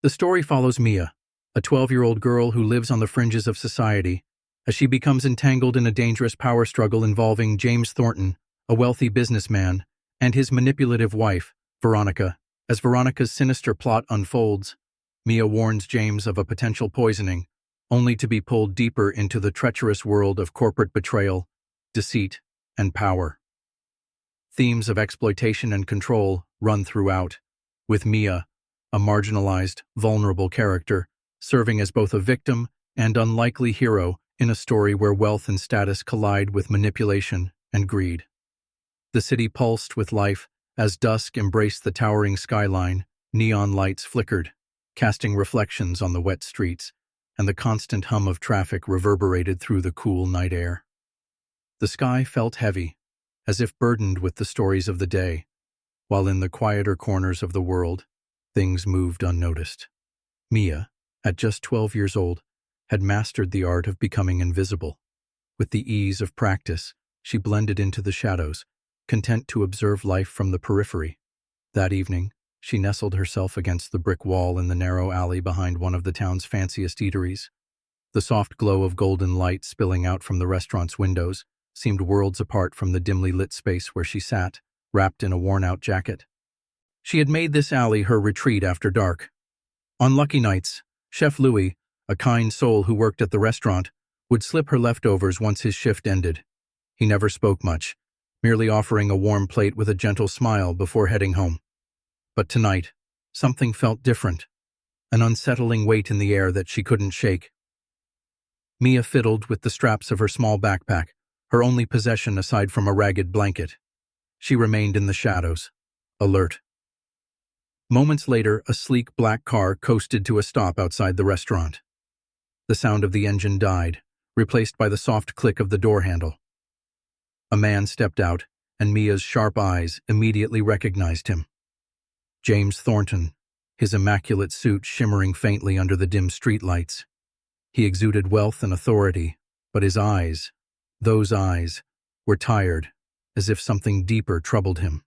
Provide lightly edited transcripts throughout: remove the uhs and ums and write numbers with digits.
The story follows Mia, a 12-year-old girl who lives on the fringes of society, as she becomes entangled in a dangerous power struggle involving James Thornton, a wealthy businessman, and his manipulative wife, Veronica. As Veronica's sinister plot unfolds, Mia warns James of a potential poisoning, only to be pulled deeper into the treacherous world of corporate betrayal, deceit, and power. Themes of exploitation and control run throughout, with Mia, a marginalized, vulnerable character, serving as both a victim and unlikely hero in a story where wealth and status collide with manipulation and greed. The city pulsed with life as dusk embraced the towering skyline. Neon lights flickered, casting reflections on the wet streets, and the constant hum of traffic reverberated through the cool night air. The sky felt heavy, as if burdened with the stories of the day, while in the quieter corners of the world, things moved unnoticed. Mia, at just 12 years old, had mastered the art of becoming invisible. With the ease of practice, she blended into the shadows, content to observe life from the periphery. That evening, she nestled herself against the brick wall in the narrow alley behind one of the town's fanciest eateries. The soft glow of golden light spilling out from the restaurant's windows seemed worlds apart from the dimly lit space where she sat, wrapped in a worn-out jacket. She had made this alley her retreat after dark. On lucky nights, Chef Louis, a kind soul who worked at the restaurant, would slip her leftovers once his shift ended. He never spoke much, merely offering a warm plate with a gentle smile before heading home. But tonight, something felt different, an unsettling weight in the air that she couldn't shake. Mia fiddled with the straps of her small backpack, her only possession aside from a ragged blanket. She remained in the shadows, alert. Moments later, a sleek black car coasted to a stop outside the restaurant. The sound of the engine died, replaced by the soft click of the door handle. A man stepped out, and Mia's sharp eyes immediately recognized him. James Thornton, his immaculate suit shimmering faintly under the dim streetlights. He exuded wealth and authority, but his eyes, those eyes, were tired, as if something deeper troubled him.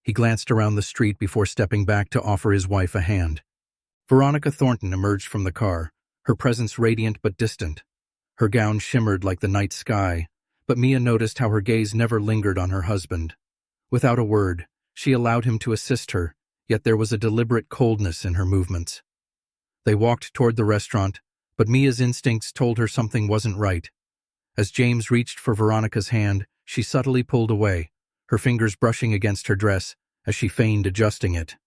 He glanced around the street before stepping back to offer his wife a hand. Veronica Thornton emerged from the car, her presence radiant but distant. Her gown shimmered like the night sky, but Mia noticed how her gaze never lingered on her husband. Without a word, she allowed him to assist her, yet there was a deliberate coldness in her movements. They walked toward the restaurant, but Mia's instincts told her something wasn't right. As James reached for Veronica's hand, she subtly pulled away, her fingers brushing against her dress as she feigned adjusting it.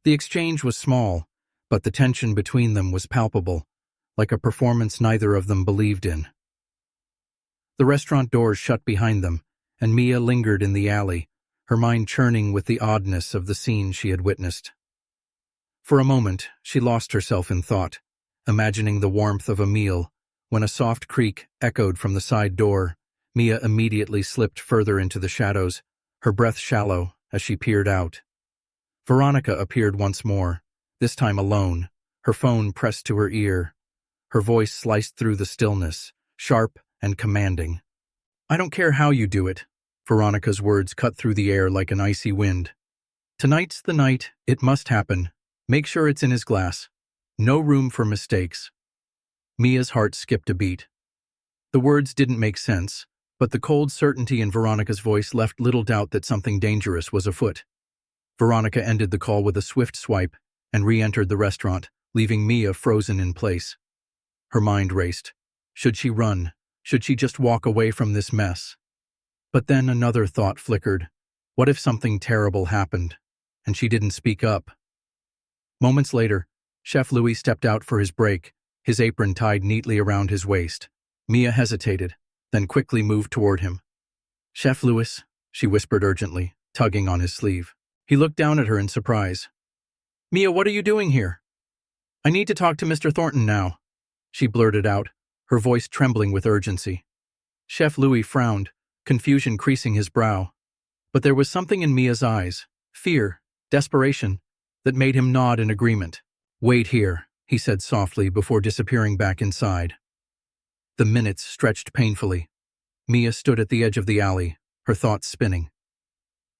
The exchange was small, but the tension between them was palpable, like a performance neither of them believed in. The restaurant doors shut behind them, and Mia lingered in the alley, her mind churning with the oddness of the scene she had witnessed. For a moment, she lost herself in thought, imagining the warmth of a meal. When a soft creak echoed from the side door, Mia immediately slipped further into the shadows, her breath shallow as she peered out. Veronica appeared once more, this time alone, her phone pressed to her ear. Her voice sliced through the stillness, sharp and commanding. "I don't care how you do it." Veronica's words cut through the air like an icy wind. "Tonight's the night, it must happen. Make sure it's in his glass. No room for mistakes." Mia's heart skipped a beat. The words didn't make sense, but the cold certainty in Veronica's voice left little doubt that something dangerous was afoot. Veronica ended the call with a swift swipe and re-entered the restaurant, leaving Mia frozen in place. Her mind raced. Should she run? Should she just walk away from this mess? But then another thought flickered. What if something terrible happened, and she didn't speak up? Moments later, Chef Louis stepped out for his break, his apron tied neatly around his waist. Mia hesitated, then quickly moved toward him. "Chef Louis," she whispered urgently, tugging on his sleeve. He looked down at her in surprise. "Mia, what are you doing here?" "I need to talk to Mr. Thornton now," she blurted out, her voice trembling with urgency. Chef Louis frowned, confusion creasing his brow. But there was something in Mia's eyes, fear, desperation, that made him nod in agreement. "Wait here," he said softly before disappearing back inside. The minutes stretched painfully. Mia stood at the edge of the alley, her thoughts spinning.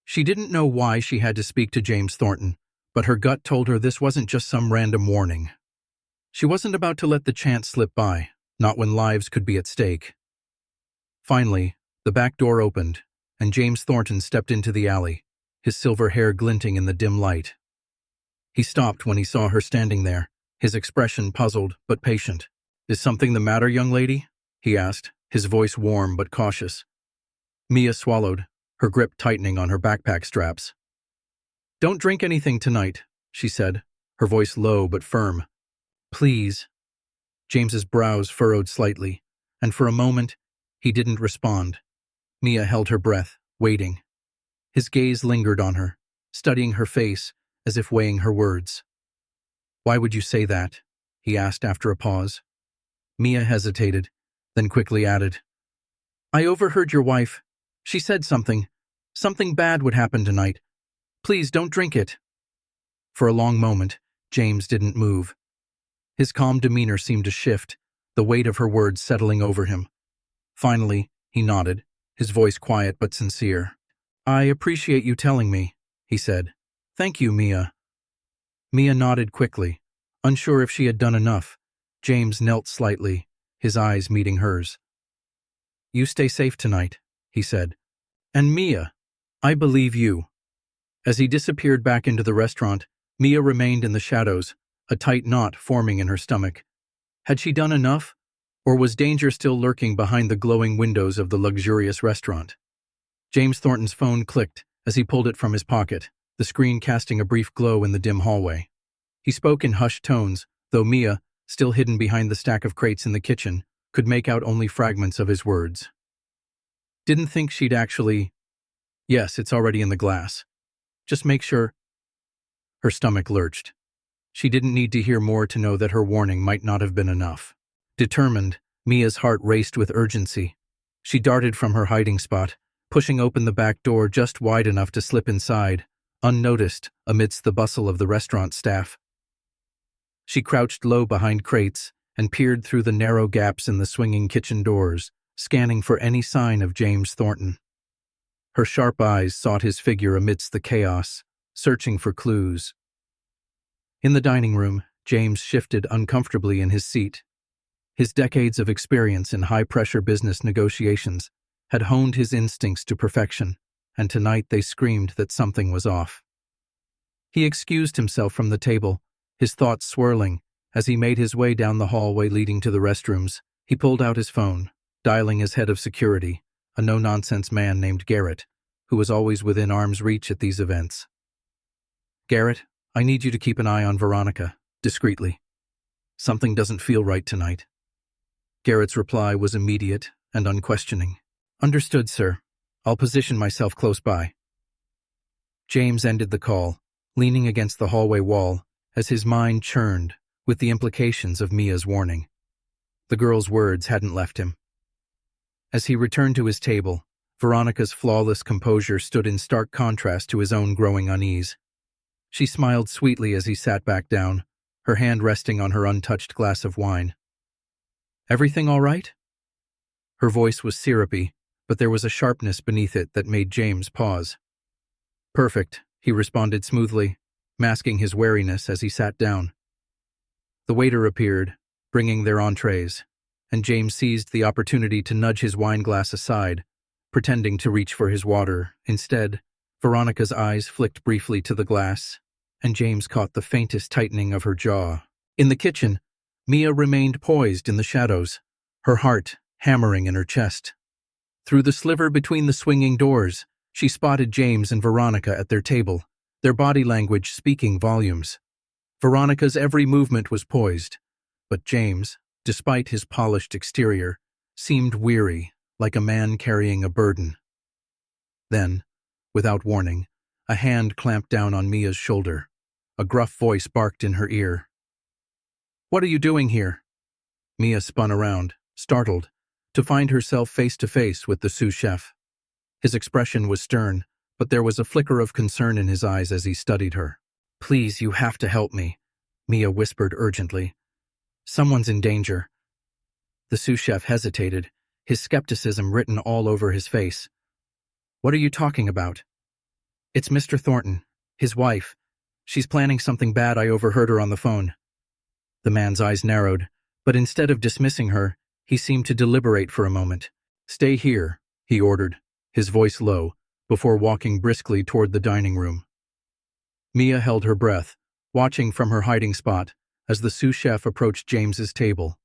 She didn't know why she had to speak to James Thornton, But her gut told her this wasn't just some random warning. She wasn't about to let the chance slip by, not when lives could be at stake. Finally, the back door opened, and James Thornton stepped into the alley, his silver hair glinting in the dim light. He stopped when he saw her standing there, his expression puzzled but patient. "Is something the matter, young lady?" he asked, his voice warm but cautious. Mia swallowed, her grip tightening on her backpack straps. "Don't drink anything tonight," she said, her voice low but firm. "Please." James's brows furrowed slightly, and for a moment, he didn't respond. Mia held her breath, waiting. His gaze lingered on her, studying her face as if weighing her words. "Why would you say that?" he asked after a pause. Mia hesitated, then quickly added, "I overheard your wife. She said something. Something bad would happen tonight. Please don't drink it." For a long moment, James didn't move. His calm demeanor seemed to shift, the weight of her words settling over him. Finally, he nodded, his voice quiet but sincere. "I appreciate you telling me," he said. "Thank you, Mia." Mia nodded quickly, unsure if she had done enough. James knelt slightly, his eyes meeting hers. "You stay safe tonight," he said. "And Mia, I believe you." As he disappeared back into the restaurant, Mia remained in the shadows, a tight knot forming in her stomach. Had she done enough, or was danger still lurking behind the glowing windows of the luxurious restaurant? James Thornton's phone clicked as he pulled it from his pocket, the screen casting a brief glow in the dim hallway. He spoke in hushed tones, though Mia, still hidden behind the stack of crates in the kitchen, could make out only fragments of his words. "Didn't think she'd actually—" "Yes, it's already in the glass. Just make sure—" Her stomach lurched. She didn't need to hear more to know that her warning might not have been enough. Determined, Mia's heart raced with urgency. She darted from her hiding spot, pushing open the back door just wide enough to slip inside, unnoticed amidst the bustle of the restaurant staff. She crouched low behind crates and peered through the narrow gaps in the swinging kitchen doors, scanning for any sign of James Thornton. Her sharp eyes sought his figure amidst the chaos, searching for clues. In the dining room, James shifted uncomfortably in his seat. His decades of experience in high-pressure business negotiations had honed his instincts to perfection, and tonight they screamed that something was off. He excused himself from the table, his thoughts swirling. As he made his way down the hallway leading to the restrooms, he pulled out his phone, dialing his head of security, a no-nonsense man named Garrett, who was always within arm's reach at these events. "Garrett, I need you to keep an eye on Veronica," discreetly. "Something doesn't feel right tonight." Garrett's reply was immediate and unquestioning. "Understood, sir. I'll position myself close by." James ended the call, leaning against the hallway wall, as his mind churned with the implications of Mia's warning. The girl's words hadn't left him. As he returned to his table, Veronica's flawless composure stood in stark contrast to his own growing unease. She smiled sweetly as he sat back down, her hand resting on her untouched glass of wine. "Everything all right?" Her voice was syrupy, but there was a sharpness beneath it that made James pause. "Perfect," he responded smoothly, masking his wariness as he sat down. The waiter appeared, bringing their entrees, and James seized the opportunity to nudge his wine glass aside, pretending to reach for his water. Instead, Veronica's eyes flicked briefly to the glass, and James caught the faintest tightening of her jaw. In the kitchen, Mia remained poised in the shadows, her heart hammering in her chest. Through the sliver between the swinging doors, she spotted James and Veronica at their table, their body language speaking volumes. Veronica's every movement was poised, but James, despite his polished exterior, seemed weary, like a man carrying a burden. Then, without warning, a hand clamped down on Mia's shoulder. A gruff voice barked in her ear. "What are you doing here?" Mia spun around, startled, to find herself face to face with the sous chef. His expression was stern, but there was a flicker of concern in his eyes as he studied her. "Please, you have to help me," Mia whispered urgently. "Someone's in danger." The sous chef hesitated, his skepticism written all over his face. "What are you talking about?" "It's Mr. Thornton, his wife. She's planning something bad. I overheard her on the phone. The man's eyes narrowed, but instead of dismissing her, he seemed to deliberate for a moment. Stay here, he ordered, his voice low, before walking briskly toward the dining room. Mia held her breath, watching from her hiding spot as the sous chef approached James's table.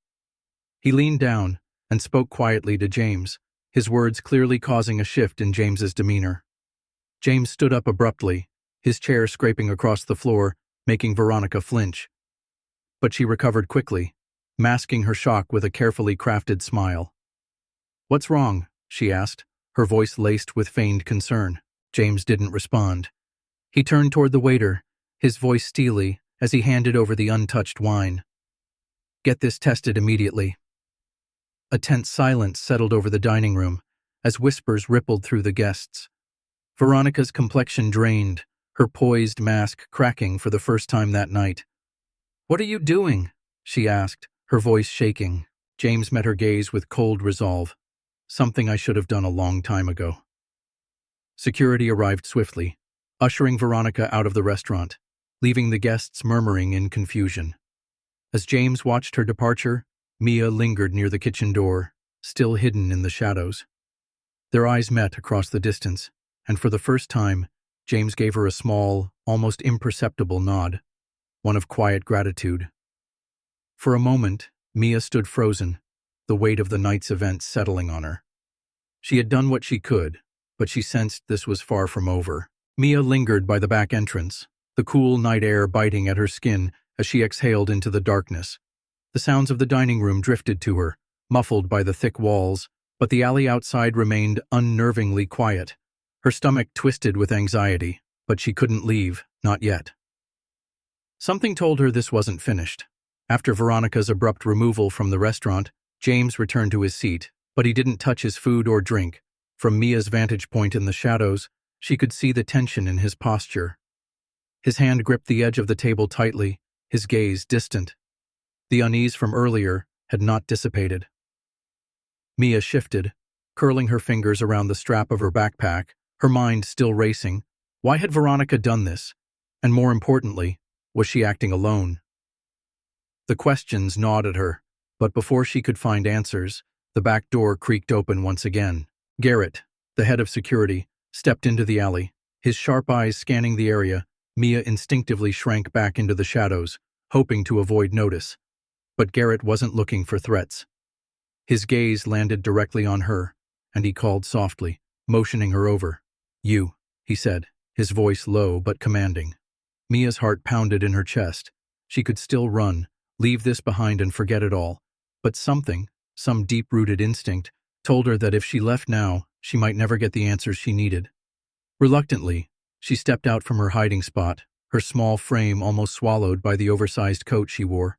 He leaned down and spoke quietly to James, his words clearly causing a shift in James's demeanor. James stood up abruptly, his chair scraping across the floor, making Veronica flinch. But she recovered quickly, masking her shock with a carefully crafted smile. "What's wrong?" she asked, her voice laced with feigned concern. James didn't respond. He turned toward the waiter, his voice steely as he handed over the untouched wine. "Get this tested immediately." A tense silence settled over the dining room as whispers rippled through the guests. Veronica's complexion drained, her poised mask cracking for the first time that night. "What are you doing?" she asked, her voice shaking. James met her gaze with cold resolve. "Something I should have done a long time ago." Security arrived swiftly, ushering Veronica out of the restaurant, leaving the guests murmuring in confusion. As James watched her departure, Mia lingered near the kitchen door, still hidden in the shadows. Their eyes met across the distance, and for the first time, James gave her a small, almost imperceptible nod, one of quiet gratitude. For a moment, Mia stood frozen, the weight of the night's events settling on her. She had done what she could, but she sensed this was far from over. Mia lingered by the back entrance, the cool night air biting at her skin as she exhaled into the darkness. The sounds of the dining room drifted to her, muffled by the thick walls, but the alley outside remained unnervingly quiet. Her stomach twisted with anxiety, but she couldn't leave, not yet. Something told her this wasn't finished. After Veronica's abrupt removal from the restaurant, James returned to his seat, but he didn't touch his food or drink. From Mia's vantage point in the shadows, she could see the tension in his posture. His hand gripped the edge of the table tightly, his gaze distant. The unease from earlier had not dissipated. Mia shifted, curling her fingers around the strap of her backpack, her mind still racing. Why had Veronica done this? And more importantly, was she acting alone? The questions gnawed at her, but before she could find answers, the back door creaked open once again. Garrett, the head of security, stepped into the alley, his sharp eyes scanning the area. Mia instinctively shrank back into the shadows, hoping to avoid notice. But Garrett wasn't looking for threats. His gaze landed directly on her, and he called softly, motioning her over. "You," he said, his voice low but commanding. Mia's heart pounded in her chest. She could still run, leave this behind and forget it all. But something, some deep-rooted instinct, told her that if she left now, she might never get the answers she needed. Reluctantly, she stepped out from her hiding spot, her small frame almost swallowed by the oversized coat she wore.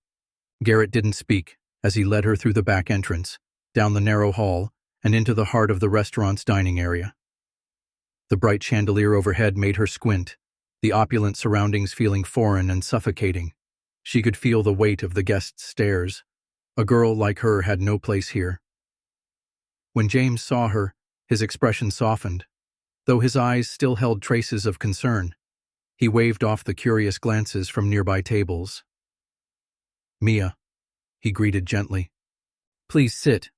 Garrett didn't speak as he led her through the back entrance, down the narrow hall, and into the heart of the restaurant's dining area. The bright chandelier overhead made her squint, the opulent surroundings feeling foreign and suffocating. She could feel the weight of the guests' stares. A girl like her had no place here. When James saw her, his expression softened, though his eyes still held traces of concern. He waved off the curious glances from nearby tables. "Mia," he greeted gently. "Please sit."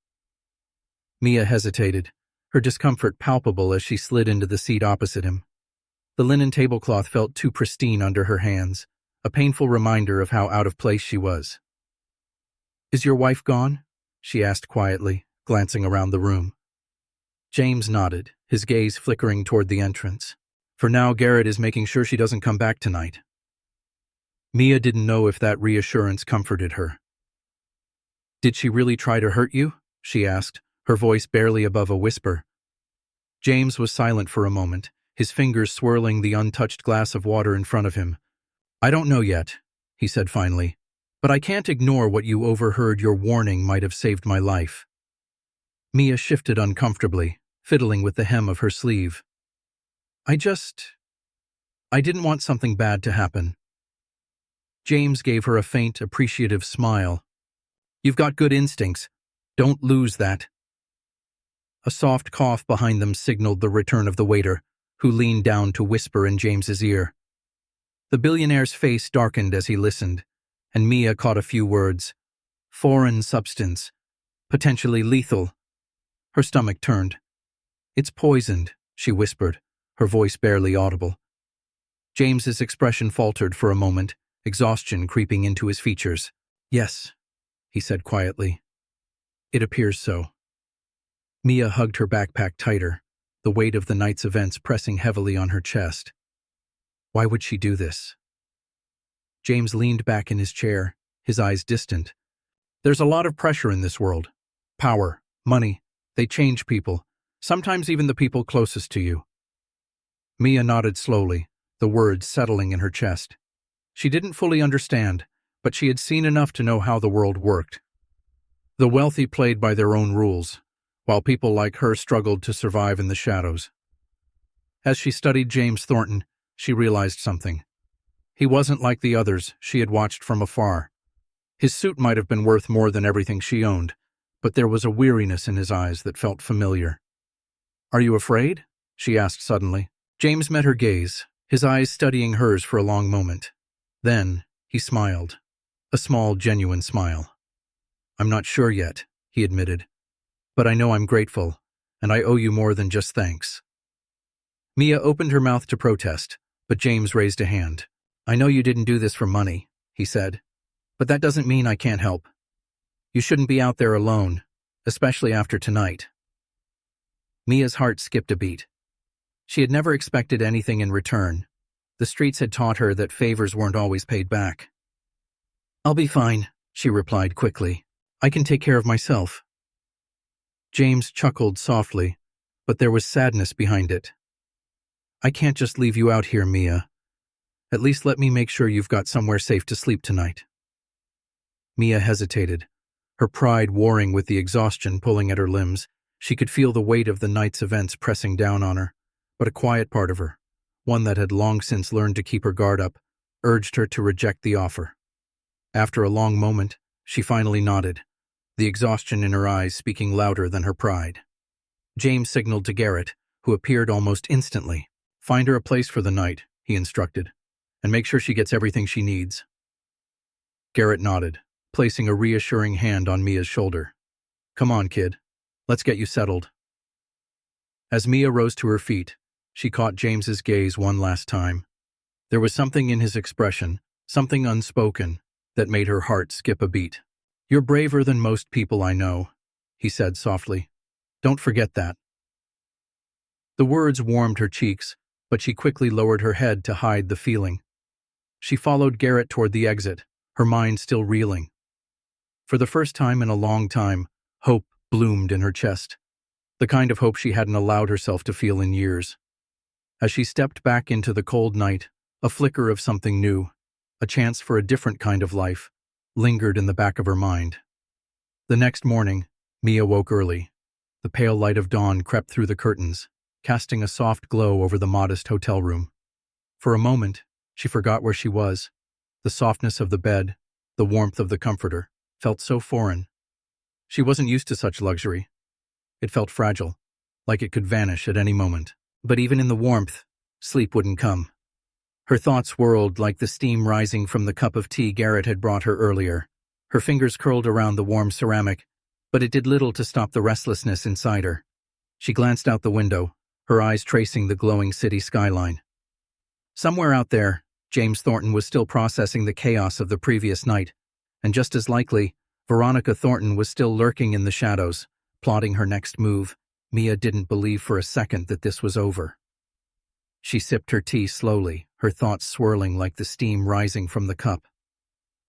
Mia hesitated, her discomfort palpable as she slid into the seat opposite him. The linen tablecloth felt too pristine under her hands, a painful reminder of how out of place she was. "Is your wife gone?" she asked quietly, glancing around the room. James nodded, his gaze flickering toward the entrance. "For now, Garrett is making sure she doesn't come back tonight." Mia didn't know if that reassurance comforted her. "Did she really try to hurt you?" she asked, her voice barely above a whisper. James was silent for a moment, his fingers swirling the untouched glass of water in front of him. "I don't know yet," he said finally, "but I can't ignore what you overheard. Your warning might have saved my life." Mia shifted uncomfortably, fiddling with the hem of her sleeve. I didn't want something bad to happen." James gave her a faint, appreciative smile. "You've got good instincts. Don't lose that." A soft cough behind them signaled the return of the waiter, who leaned down to whisper in James's ear. The billionaire's face darkened as he listened, and Mia caught a few words. Foreign substance. Potentially lethal. Her stomach turned. It's poisoned, she whispered, her voice barely audible. James's expression faltered for a moment, exhaustion creeping into his features. Yes, he said quietly. It appears so. Mia hugged her backpack tighter, the weight of the night's events pressing heavily on her chest. Why would she do this? James leaned back in his chair, his eyes distant. There's a lot of pressure in this world. Power, money, they change people, sometimes even the people closest to you. Mia nodded slowly, the words settling in her chest. She didn't fully understand, but she had seen enough to know how the world worked. The wealthy played by their own rules, while people like her struggled to survive in the shadows. As she studied James Thornton, she realized something. He wasn't like the others she had watched from afar. His suit might have been worth more than everything she owned, but there was a weariness in his eyes that felt familiar. Are you afraid? She asked suddenly. James met her gaze, his eyes studying hers for a long moment. Then, he smiled. A small, genuine smile. I'm not sure yet, he admitted. But I know I'm grateful, and I owe you more than just thanks. Mia opened her mouth to protest, but James raised a hand. I know you didn't do this for money, he said, but that doesn't mean I can't help. You shouldn't be out there alone, especially after tonight. Mia's heart skipped a beat. She had never expected anything in return. The streets had taught her that favors weren't always paid back. I'll be fine, she replied quickly. I can take care of myself. James chuckled softly, but there was sadness behind it. I can't just leave you out here, Mia. At least let me make sure you've got somewhere safe to sleep tonight. Mia hesitated, her pride warring with the exhaustion pulling at her limbs. She could feel the weight of the night's events pressing down on her, but a quiet part of her, one that had long since learned to keep her guard up, urged her to reject the offer. After a long moment, she finally nodded, the exhaustion in her eyes speaking louder than her pride. James signaled to Garrett, who appeared almost instantly. Find her a place for the night, he instructed, and make sure she gets everything she needs. Garrett nodded, placing a reassuring hand on Mia's shoulder. Come on, kid. Let's get you settled. As Mia rose to her feet, she caught James's gaze one last time. There was something in his expression, something unspoken, that made her heart skip a beat. You're braver than most people I know, he said softly. Don't forget that. The words warmed her cheeks, but she quickly lowered her head to hide the feeling. She followed Garrett toward the exit, her mind still reeling. For the first time in a long time, hope bloomed in her chest, the kind of hope she hadn't allowed herself to feel in years. As she stepped back into the cold night, a flicker of something new, a chance for a different kind of life, lingered in the back of her mind. The next morning, Mia woke early. The pale light of dawn crept through the curtains, casting a soft glow over the modest hotel room. For a moment, she forgot where she was. The softness of the bed, the warmth of the comforter, felt so foreign. She wasn't used to such luxury. It felt fragile, like it could vanish at any moment. But even in the warmth, sleep wouldn't come. Her thoughts whirled like the steam rising from the cup of tea Garrett had brought her earlier. Her fingers curled around the warm ceramic, but it did little to stop the restlessness inside her. She glanced out the window, her eyes tracing the glowing city skyline. Somewhere out there, James Thornton was still processing the chaos of the previous night, and just as likely, Veronica Thornton was still lurking in the shadows, plotting her next move. Mia didn't believe for a second that this was over. She sipped her tea slowly, her thoughts swirling like the steam rising from the cup.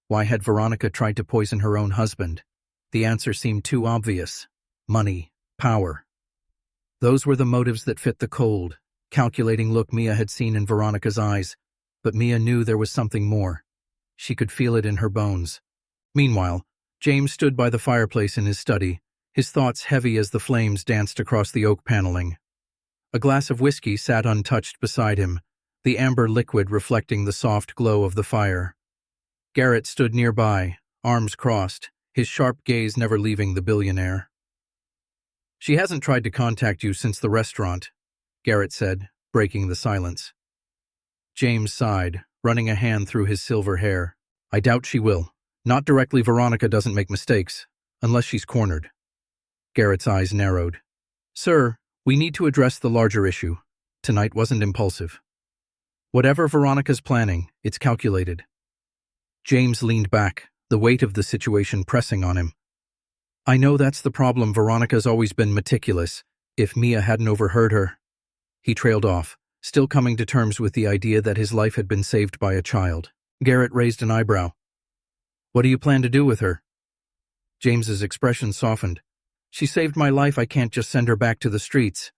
Why had Veronica tried to poison her own husband? The answer seemed too obvious. Money, power. Those were the motives that fit the cold, calculating look Mia had seen in Veronica's eyes, but Mia knew there was something more. She could feel it in her bones. Meanwhile, James stood by the fireplace in his study, his thoughts heavy as the flames danced across the oak paneling. A glass of whiskey sat untouched beside him, the amber liquid reflecting the soft glow of the fire. Garrett stood nearby, arms crossed, his sharp gaze never leaving the billionaire. She hasn't tried to contact you since the restaurant, Garrett said, breaking the silence. James sighed, running a hand through his silver hair. I doubt she will. Not directly. Veronica doesn't make mistakes, unless she's cornered. Garrett's eyes narrowed. Sir, we need to address the larger issue. Tonight wasn't impulsive. Whatever Veronica's planning, it's calculated. James leaned back, the weight of the situation pressing on him. I know that's the problem. Veronica's always been meticulous. If Mia hadn't overheard her. He trailed off, still coming to terms with the idea that his life had been saved by a child. Garrett raised an eyebrow. What do you plan to do with her? James's expression softened. She saved my life. I can't just send her back to the streets.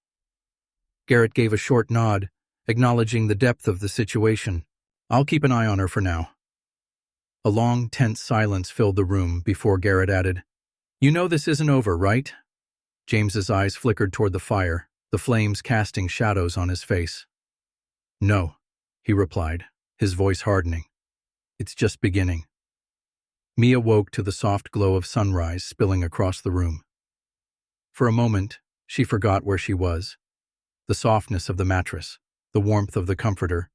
Garrett gave a short nod, acknowledging the depth of the situation. I'll keep an eye on her for now. A long, tense silence filled the room before Garrett added, You know this isn't over, right? James's eyes flickered toward the fire, the flames casting shadows on his face. No, he replied, his voice hardening. It's just beginning. Mia woke to the soft glow of sunrise spilling across the room. For a moment, she forgot where she was. The softness of the mattress, the warmth of the comforter,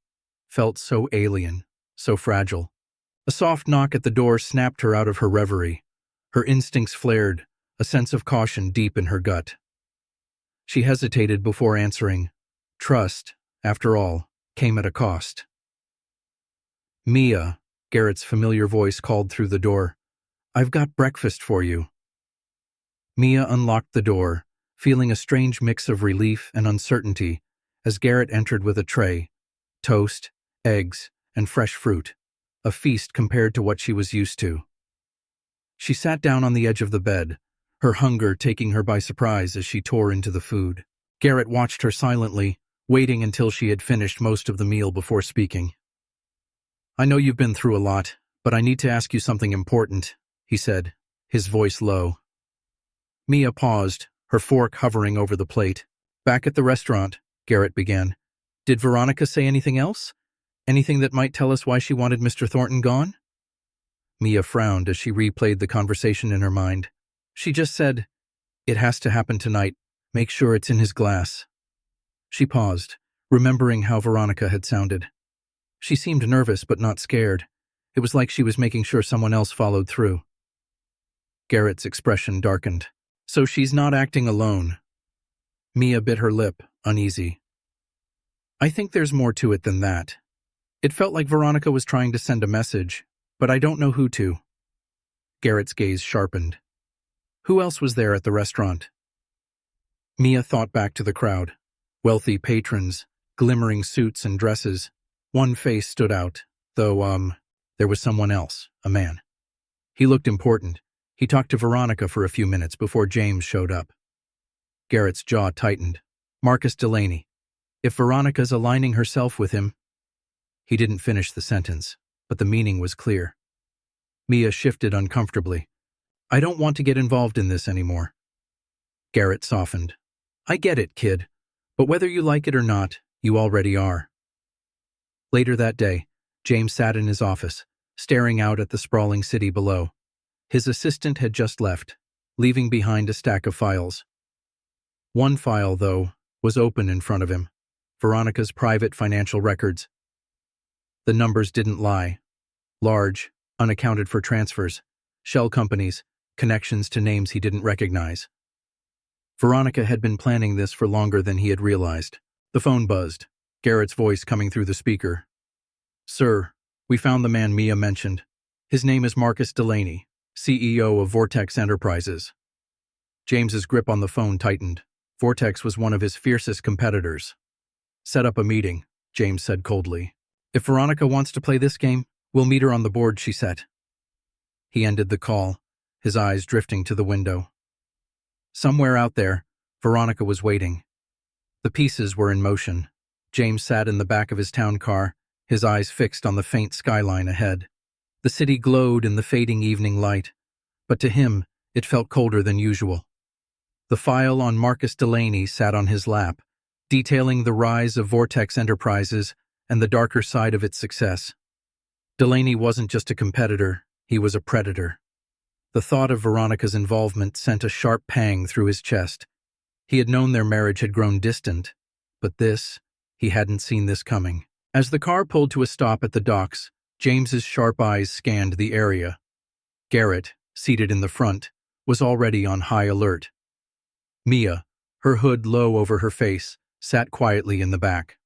felt so alien, so fragile. A soft knock at the door snapped her out of her reverie. Her instincts flared, a sense of caution deep in her gut. She hesitated before answering. Trust, after all, came at a cost. Mia, Garrett's familiar voice called through the door. I've got breakfast for you. Mia unlocked the door, feeling a strange mix of relief and uncertainty as Garrett entered with a tray, toast, eggs, and fresh fruit, a feast compared to what she was used to. She sat down on the edge of the bed, her hunger taking her by surprise as she tore into the food. Garrett watched her silently, waiting until she had finished most of the meal before speaking. I know you've been through a lot, but I need to ask you something important, he said, his voice low. Mia paused, her fork hovering over the plate. Back at the restaurant, Garrett began. Did Veronica say anything else? Anything that might tell us why she wanted Mr. Thornton gone? Mia frowned as she replayed the conversation in her mind. She just said, It has to happen tonight. Make sure it's in his glass. She paused, remembering how Veronica had sounded. She seemed nervous but not scared. It was like she was making sure someone else followed through. Garrett's expression darkened. So she's not acting alone. Mia bit her lip, uneasy. I think there's more to it than that. It felt like Veronica was trying to send a message, but I don't know who to. Garrett's gaze sharpened. Who else was there at the restaurant? Mia thought back to the crowd. Wealthy patrons, glimmering suits and dresses. One face stood out, though, there was someone else, a man. He looked important. He talked to Veronica for a few minutes before James showed up. Garrett's jaw tightened. Marcus Delaney. If Veronica's aligning herself with him... He didn't finish the sentence, but the meaning was clear. Mia shifted uncomfortably. I don't want to get involved in this anymore. Garrett softened. I get it, kid, but whether you like it or not, you already are. Later that day, James sat in his office, staring out at the sprawling city below. His assistant had just left, leaving behind a stack of files. One file, though, was open in front of him. Veronica's private financial records. The numbers didn't lie. Large, unaccounted for transfers, shell companies, connections to names he didn't recognize. Veronica had been planning this for longer than he had realized. The phone buzzed, Garrett's voice coming through the speaker. Sir, we found the man Mia mentioned. His name is Marcus Delaney, CEO of Vortex Enterprises. James's grip on the phone tightened. Vortex was one of his fiercest competitors. Set up a meeting, James said coldly. If Veronica wants to play this game, we'll meet her on the board, she said. He ended the call, his eyes drifting to the window. Somewhere out there, Veronica was waiting. The pieces were in motion. James sat in the back of his town car, his eyes fixed on the faint skyline ahead. The city glowed in the fading evening light, but to him, it felt colder than usual. The file on Marcus Delaney sat on his lap, detailing the rise of Vortex Enterprises and the darker side of its success. Delaney wasn't just a competitor, he was a predator. The thought of Veronica's involvement sent a sharp pang through his chest. He had known their marriage had grown distant, but he hadn't seen this coming. As the car pulled to a stop at the docks, James's sharp eyes scanned the area. Garrett, seated in the front, was already on high alert. Mia, her hood low over her face, sat quietly in the back.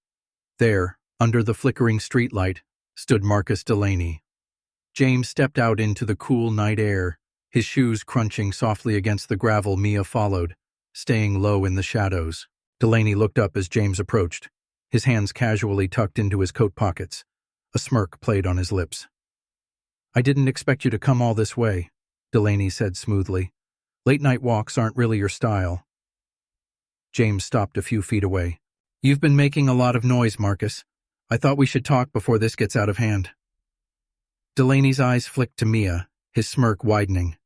There, under the flickering streetlight, stood Marcus Delaney. James stepped out into the cool night air, his shoes crunching softly against the gravel. Mia followed, staying low in the shadows. Delaney looked up as James approached, his hands casually tucked into his coat pockets. A smirk played on his lips. "I didn't expect you to come all this way," Delaney said smoothly. "Late-night walks aren't really your style." James stopped a few feet away. "You've been making a lot of noise, Marcus. I thought we should talk before this gets out of hand." Delaney's eyes flicked to Mia, his smirk widening.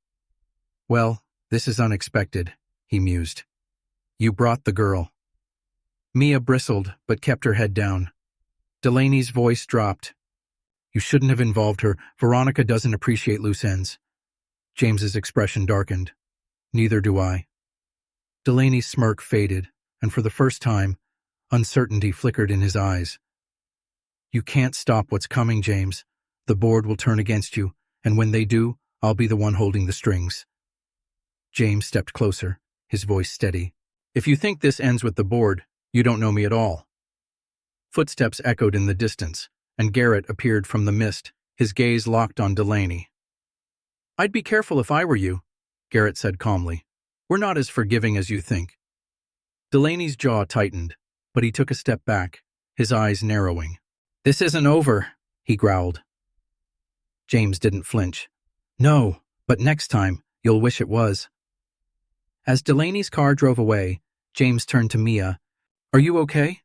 "Well, this is unexpected," he mused. "You brought the girl." Mia bristled, but kept her head down. Delaney's voice dropped. "You shouldn't have involved her. Veronica doesn't appreciate loose ends." James's expression darkened. "Neither do I." Delaney's smirk faded, and for the first time, uncertainty flickered in his eyes. "You can't stop what's coming, James. The board will turn against you, and when they do, I'll be the one holding the strings." James stepped closer, his voice steady. "If you think this ends with the board, you don't know me at all." Footsteps echoed in the distance, and Garrett appeared from the mist, his gaze locked on Delaney. "I'd be careful if I were you," Garrett said calmly. "We're not as forgiving as you think." Delaney's jaw tightened, but he took a step back, his eyes narrowing. "This isn't over," he growled. James didn't flinch. "No, but next time, you'll wish it was." As Delaney's car drove away, James turned to Mia. "Are you okay?"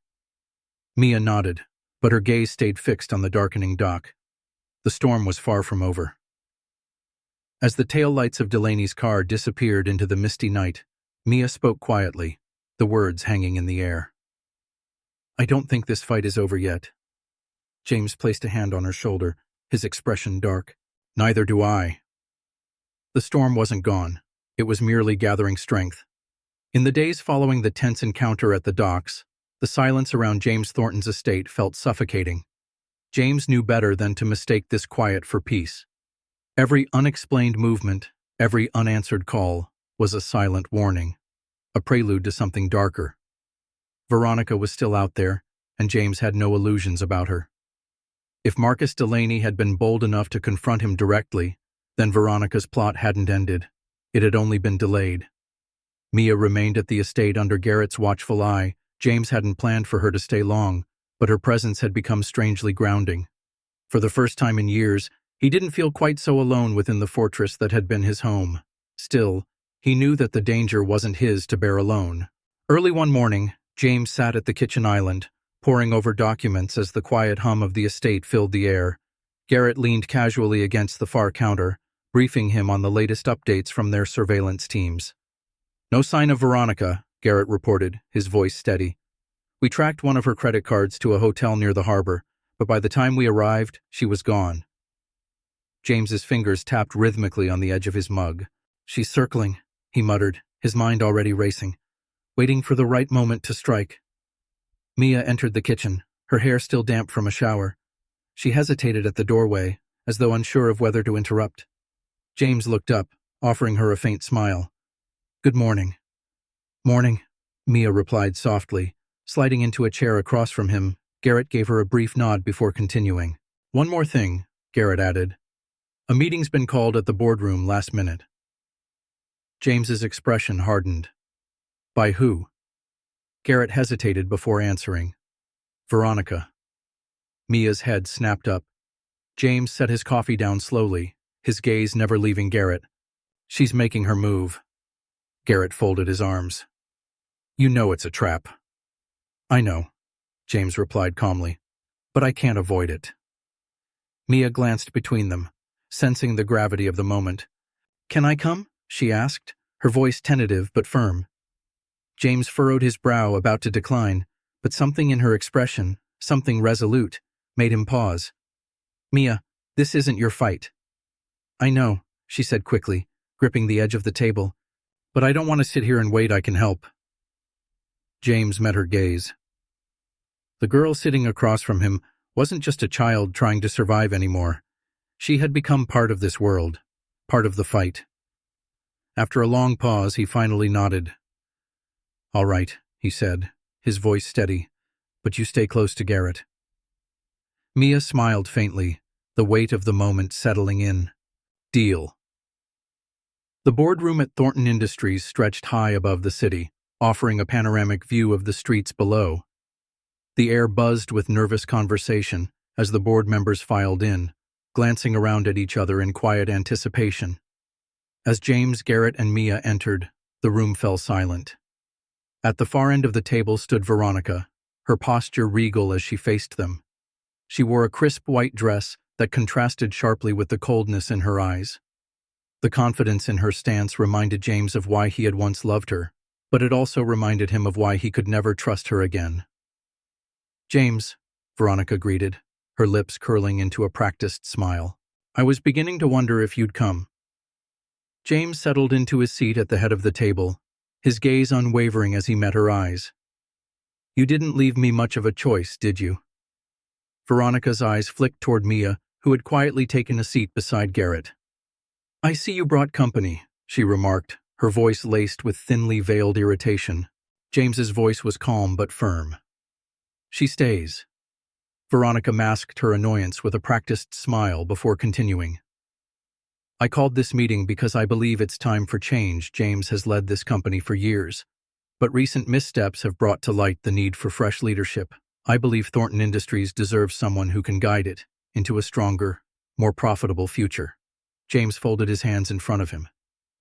Mia nodded, but her gaze stayed fixed on the darkening dock. The storm was far from over. As the taillights of Delaney's car disappeared into the misty night, Mia spoke quietly, the words hanging in the air. "I don't think this fight is over yet." James placed a hand on her shoulder, his expression dark. "Neither do I." The storm wasn't gone. It was merely gathering strength. In the days following the tense encounter at the docks, the silence around James Thornton's estate felt suffocating. James knew better than to mistake this quiet for peace. Every unexplained movement, every unanswered call, was a silent warning, a prelude to something darker. Veronica was still out there, and James had no illusions about her. If Marcus Delaney had been bold enough to confront him directly, then Veronica's plot hadn't ended. It had only been delayed. Mia remained at the estate under Garrett's watchful eye. James hadn't planned for her to stay long, but her presence had become strangely grounding. For the first time in years, he didn't feel quite so alone within the fortress that had been his home. Still, he knew that the danger wasn't his to bear alone. Early one morning, James sat at the kitchen island, poring over documents as the quiet hum of the estate filled the air. Garrett leaned casually against the far counter, briefing him on the latest updates from their surveillance teams. "No sign of Veronica," Garrett reported, his voice steady. "We tracked one of her credit cards to a hotel near the harbor, but by the time we arrived, she was gone." James's fingers tapped rhythmically on the edge of his mug. "She's circling," he muttered, his mind already racing, waiting for the right moment to strike. Mia entered the kitchen, her hair still damp from a shower. She hesitated at the doorway, as though unsure of whether to interrupt. James looked up, offering her a faint smile. "Good morning." "Morning," Mia replied softly. Sliding into a chair across from him, Garrett gave her a brief nod before continuing. "One more thing," Garrett added. "A meeting's been called at the boardroom last minute." James's expression hardened. "By who?" Garrett hesitated before answering. "Veronica." Mia's head snapped up. James set his coffee down slowly, his gaze never leaving Garrett. "She's making her move." Garrett folded his arms. "You know it's a trap." "I know," James replied calmly, "but I can't avoid it." Mia glanced between them, sensing the gravity of the moment. "Can I come?" she asked, her voice tentative but firm. James furrowed his brow, about to decline, but something in her expression, something resolute, made him pause. "Mia, this isn't your fight." "I know," she said quickly, gripping the edge of the table, "but I don't want to sit here and wait. I can help." James met her gaze. The girl sitting across from him wasn't just a child trying to survive anymore. She had become part of this world, part of the fight. After a long pause, he finally nodded. "All right," he said, his voice steady, "but you stay close to Garrett." Mia smiled faintly, the weight of the moment settling in. Deal. The boardroom at Thornton Industries stretched high above the city, offering a panoramic view of the streets below. The air buzzed with nervous conversation as the board members filed in, glancing around at each other in quiet anticipation. As James, Garrett, and Mia entered, the room fell silent. At the far end of the table stood Veronica, her posture regal as she faced them. She wore a crisp white dress that contrasted sharply with the coldness in her eyes. The confidence in her stance reminded James of why he had once loved her, but it also reminded him of why he could never trust her again. "James," Veronica greeted, her lips curling into a practiced smile. "I was beginning to wonder if you'd come." James settled into his seat at the head of the table, his gaze unwavering as he met her eyes. "You didn't leave me much of a choice, did you?" Veronica's eyes flicked toward Mia, who had quietly taken a seat beside Garrett. "I see you brought company," she remarked, her voice laced with thinly veiled irritation. James's voice was calm but firm. "She stays." Veronica masked her annoyance with a practiced smile before continuing. "I called this meeting because I believe it's time for change. James has led this company for years, but recent missteps have brought to light the need for fresh leadership. I believe Thornton Industries deserves someone who can guide it into a stronger, more profitable future." James folded his hands in front of him,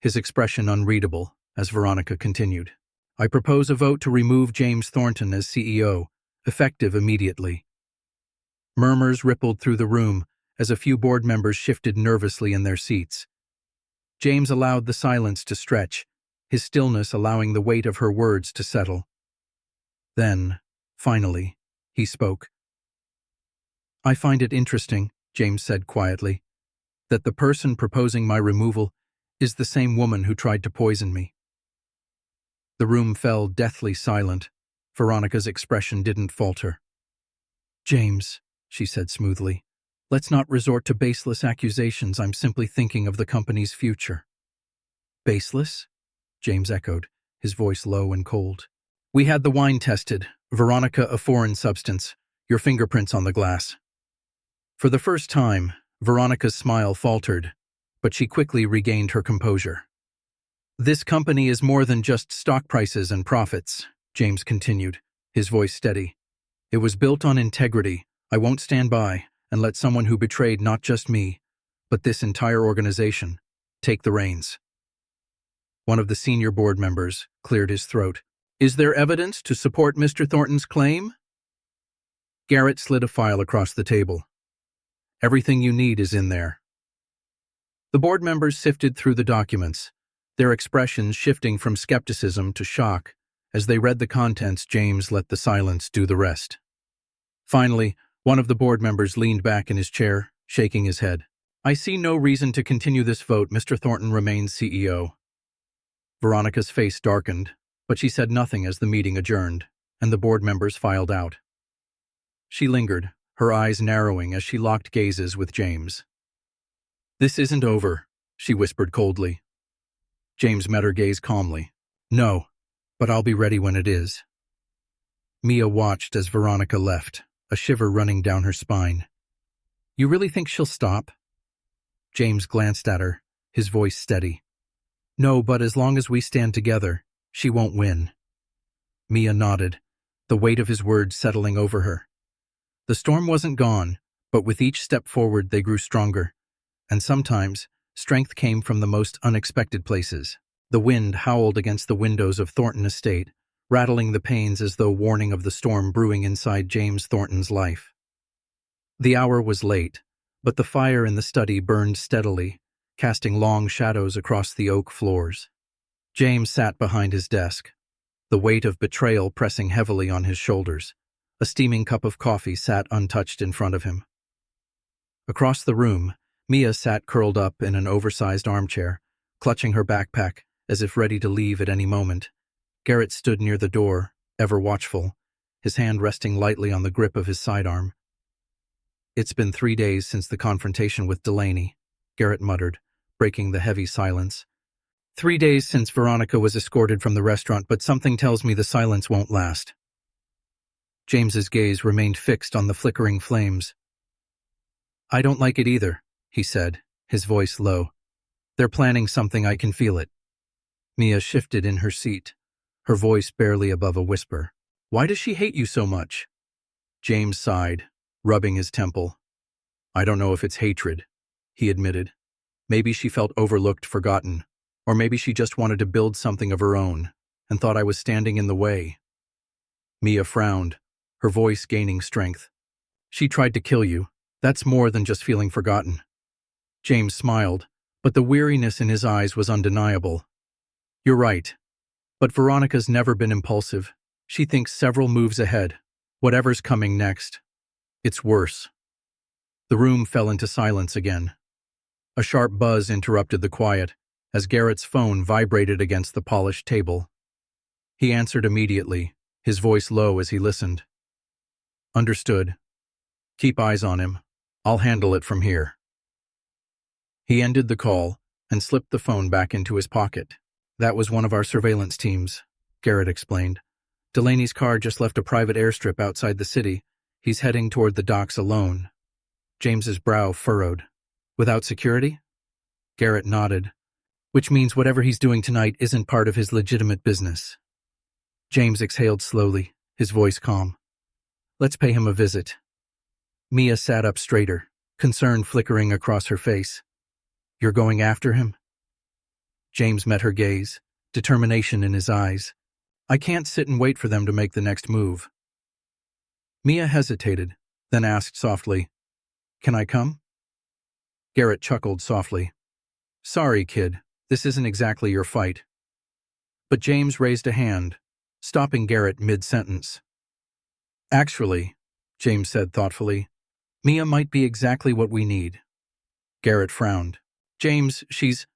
his expression unreadable, as Veronica continued. "I propose a vote to remove James Thornton as CEO, effective immediately." Murmurs rippled through the room as a few board members shifted nervously in their seats. James allowed the silence to stretch, his stillness allowing the weight of her words to settle. Then, finally, he spoke. "I find it interesting," James said quietly, "that the person proposing my removal is the same woman who tried to poison me." The room fell deathly silent. Veronica's expression didn't falter. "James," she said smoothly, "let's not resort to baseless accusations. I'm simply thinking of the company's future." "Baseless?" James echoed, his voice low and cold. "We had the wine tested. Veronica, a foreign substance. Your fingerprints on the glass." For the first time, Veronica's smile faltered, but she quickly regained her composure. "This company is more than just stock prices and profits," James continued, his voice steady. "It was built on integrity. I won't stand by and let someone who betrayed not just me, but this entire organization, take the reins." One of the senior board members cleared his throat. "Is there evidence to support Mr. Thornton's claim?" Garrett slid a file across the table. "Everything you need is in there." The board members sifted through the documents, their expressions shifting from skepticism to shock. As they read the contents, James let the silence do the rest. Finally, one of the board members leaned back in his chair, shaking his head. "I see no reason to continue this vote. Mr. Thornton remains CEO." Veronica's face darkened, but she said nothing as the meeting adjourned, and the board members filed out. She lingered, her eyes narrowing as she locked gazes with James. "This isn't over," she whispered coldly. James met her gaze calmly. "No, but I'll be ready when it is." Mia watched as Veronica left, a shiver running down her spine. "You really think she'll stop?" James glanced at her, his voice steady. "No, but as long as we stand together, she won't win." Mia nodded, the weight of his words settling over her. The storm wasn't gone, but with each step forward they grew stronger. And sometimes, strength came from the most unexpected places. The wind howled against the windows of Thornton Estate, rattling the panes as though warning of the storm brewing inside James Thornton's life. The hour was late, but the fire in the study burned steadily, casting long shadows across the oak floors. James sat behind his desk, the weight of betrayal pressing heavily on his shoulders. A steaming cup of coffee sat untouched in front of him. Across the room, Mia sat curled up in an oversized armchair, clutching her backpack as if ready to leave at any moment. Garrett stood near the door, ever watchful, his hand resting lightly on the grip of his sidearm. It's been 3 days since the confrontation with Delaney, Garrett muttered, breaking the heavy silence. 3 days since Veronica was escorted from the restaurant, but something tells me the silence won't last. James's gaze remained fixed on the flickering flames. I don't like it either, he said, his voice low. They're planning something, I can feel it. Mia shifted in her seat, her voice barely above a whisper. Why does she hate you so much? James sighed, rubbing his temple. I don't know if it's hatred, he admitted. Maybe she felt overlooked, forgotten, or maybe she just wanted to build something of her own and thought I was standing in the way. Mia frowned, her voice gaining strength. She tried to kill you. That's more than just feeling forgotten. James smiled, but the weariness in his eyes was undeniable. You're right. But Veronica's never been impulsive. She thinks several moves ahead, whatever's coming next. It's worse. The room fell into silence again. A sharp buzz interrupted the quiet as Garrett's phone vibrated against the polished table. He answered immediately, his voice low as he listened. Understood. Keep eyes on him. I'll handle it from here. He ended the call and slipped the phone back into his pocket. That was one of our surveillance teams, Garrett explained. Delaney's car just left a private airstrip outside the city. He's heading toward the docks alone. James's brow furrowed. Without security? Garrett nodded, which means whatever he's doing tonight isn't part of his legitimate business. James exhaled slowly, his voice calm. Let's pay him a visit. Mia sat up straighter, concern flickering across her face. You're going after him? James met her gaze, determination in his eyes. I can't sit and wait for them to make the next move. Mia hesitated, then asked softly, Can I come? Garrett chuckled softly. Sorry, kid, this isn't exactly your fight. But James raised a hand, stopping Garrett mid-sentence. Actually, James said thoughtfully, Mia might be exactly what we need. Garrett frowned. James, she's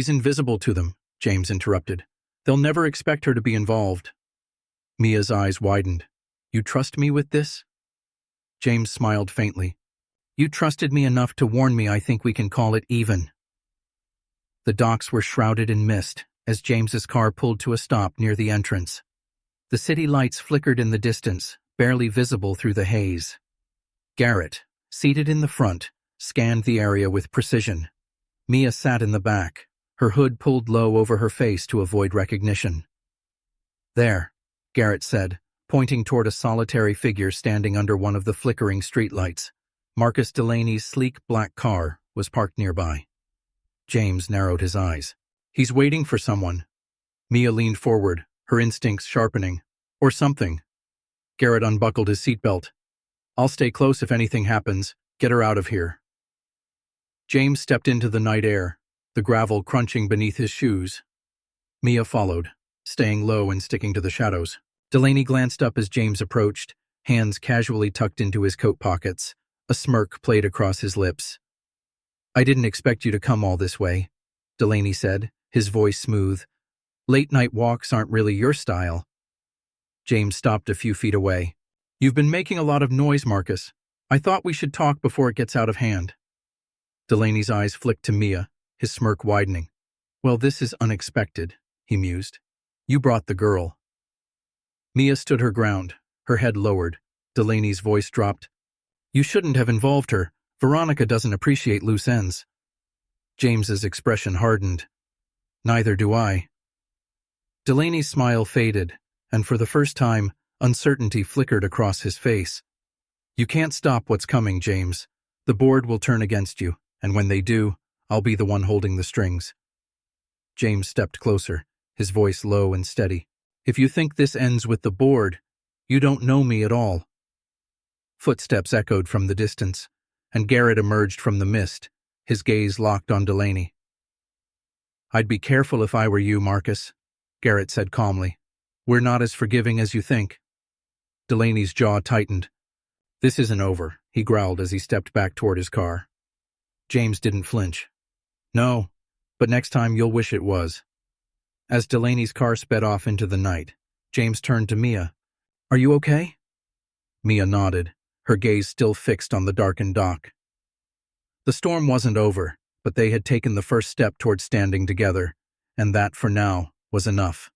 invisible to them, James interrupted. They'll never expect her to be involved. Mia's eyes widened. You trust me with this? James smiled faintly. You trusted me enough to warn me. I think we can call it even. The docks were shrouded in mist as James's car pulled to a stop near the entrance. The city lights flickered in the distance, barely visible through the haze. Garrett, seated in the front, scanned the area with precision. Mia sat in the back, her hood pulled low over her face to avoid recognition. There, Garrett said, pointing toward a solitary figure standing under one of the flickering streetlights. Marcus Delaney's sleek black car was parked nearby. James narrowed his eyes. He's waiting for someone. Mia leaned forward, her instincts sharpening. Or something. Garrett unbuckled his seatbelt. I'll stay close if anything happens. Get her out of here. James stepped into the night air, the gravel crunching beneath his shoes. Mia followed, staying low and sticking to the shadows. Delaney glanced up as James approached, hands casually tucked into his coat pockets. A smirk played across his lips. I didn't expect you to come all this way, Delaney said, his voice smooth. Late-night walks aren't really your style. James stopped a few feet away. You've been making a lot of noise, Marcus. I thought we should talk before it gets out of hand. Delaney's eyes flicked to Mia, his smirk widening. Well, this is unexpected, he mused. You brought the girl. Mia stood her ground, her head lowered. Delaney's voice dropped. You shouldn't have involved her. Veronica doesn't appreciate loose ends. James's expression hardened. Neither do I. Delaney's smile faded, and for the first time, uncertainty flickered across his face. You can't stop what's coming, James. The board will turn against you, and when they do, I'll be the one holding the strings. James stepped closer, his voice low and steady. If you think this ends with the board, you don't know me at all. Footsteps echoed from the distance, and Garrett emerged from the mist, his gaze locked on Delaney. I'd be careful if I were you, Marcus, Garrett said calmly. We're not as forgiving as you think. Delaney's jaw tightened. This isn't over, he growled as he stepped back toward his car. James didn't flinch. No, but next time you'll wish it was. As Delaney's car sped off into the night, James turned to Mia. Are you okay? Mia nodded, her gaze still fixed on the darkened dock. The storm wasn't over, but they had taken the first step toward standing together, and that, for now, was enough.